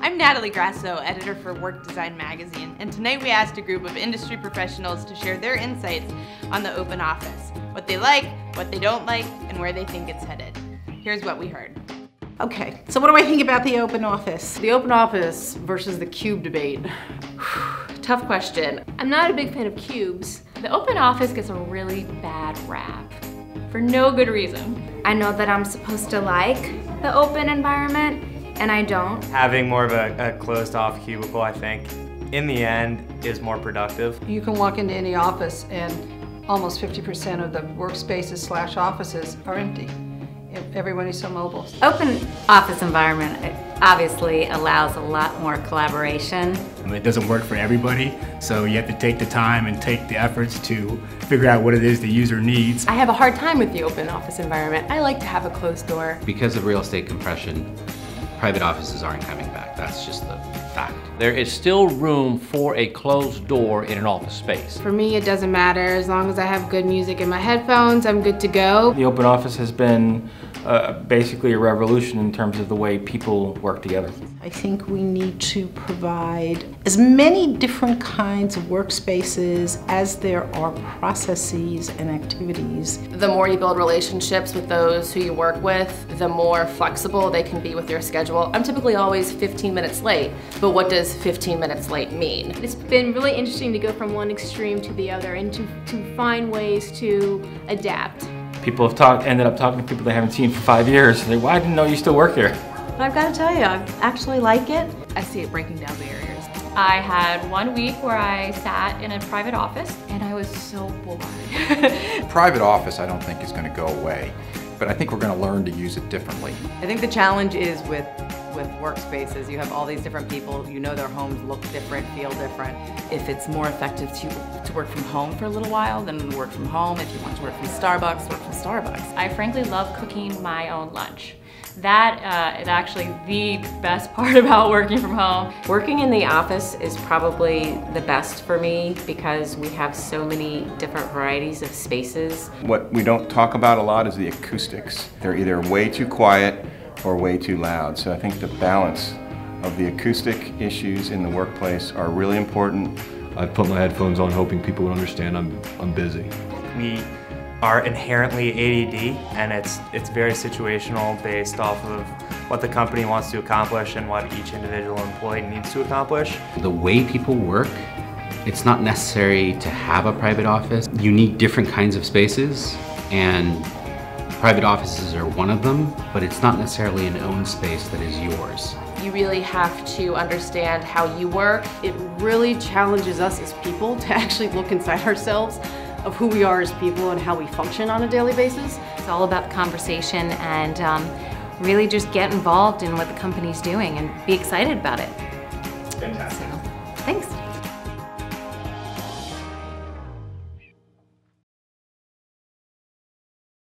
I'm Natalie Grasso, editor for Work Design Magazine, and tonight we asked a group of industry professionals to share their insights on the open office, what they like, what they don't like, and where they think it's headed. Here's what we heard. Okay, so what do I think about the open office? The open office versus the cube debate. Tough question. I'm not a big fan of cubes. The open office gets a really bad rap for no good reason. I know that I'm supposed to like the open environment, and I don't. Having more of a closed-off cubicle, I think, in the end, is more productive. You can walk into any office and almost 50% of the workspaces / offices are empty. Everybody's so mobile. Open office environment obviously allows a lot more collaboration. It doesn't work for everybody, so you have to take the time and take the efforts to figure out what it is the user needs. I have a hard time with the open office environment. I like to have a closed door. Because of real estate compression, private offices aren't coming back. That's just the fact. There is still room for a closed door in an office space. For me, it doesn't matter. As long as I have good music in my headphones, I'm good to go. The open office has been basically a revolution in terms of the way people work together. I think we need to provide as many different kinds of workspaces as there are processes and activities. The more you build relationships with those who you work with, the more flexible they can be with your schedule. I'm typically always 15 minutes late, but what does 15 minutes late mean? It's been really interesting to go from one extreme to the other and to find ways to adapt. People have ended up talking to people they haven't seen for 5 years. They're like, well, I didn't know you still work here. But I've got to tell you, I actually like it. I see it breaking down barriers. I had 1 week where I sat in a private office and I was so bored. Private office I don't think is going to go away, but I think we're going to learn to use it differently. I think the challenge is with workspaces. You have all these different people, you know their homes look different, feel different. If it's more effective to work from home for a little while, then work from home. If you want to work from Starbucks, work from Starbucks. I frankly love cooking my own lunch. That is actually the best part about working from home. Working in the office is probably the best for me because we have so many different varieties of spaces. What we don't talk about a lot is the acoustics. They're either way too quiet or way too loud. So I think the balance of the acoustic issues in the workplace are really important. I put my headphones on hoping people would understand I'm busy. We are inherently ADD, and it's very situational based off of what the company wants to accomplish and what each individual employee needs to accomplish. The way people work, it's not necessary to have a private office. You need different kinds of spaces, and private offices are one of them, but it's not necessarily an own space that is yours. You really have to understand how you work. It really challenges us as people to actually look inside ourselves of who we are as people and how we function on a daily basis. It's all about the conversation and really just get involved in what the company's doing and be excited about it. Fantastic. So, thanks.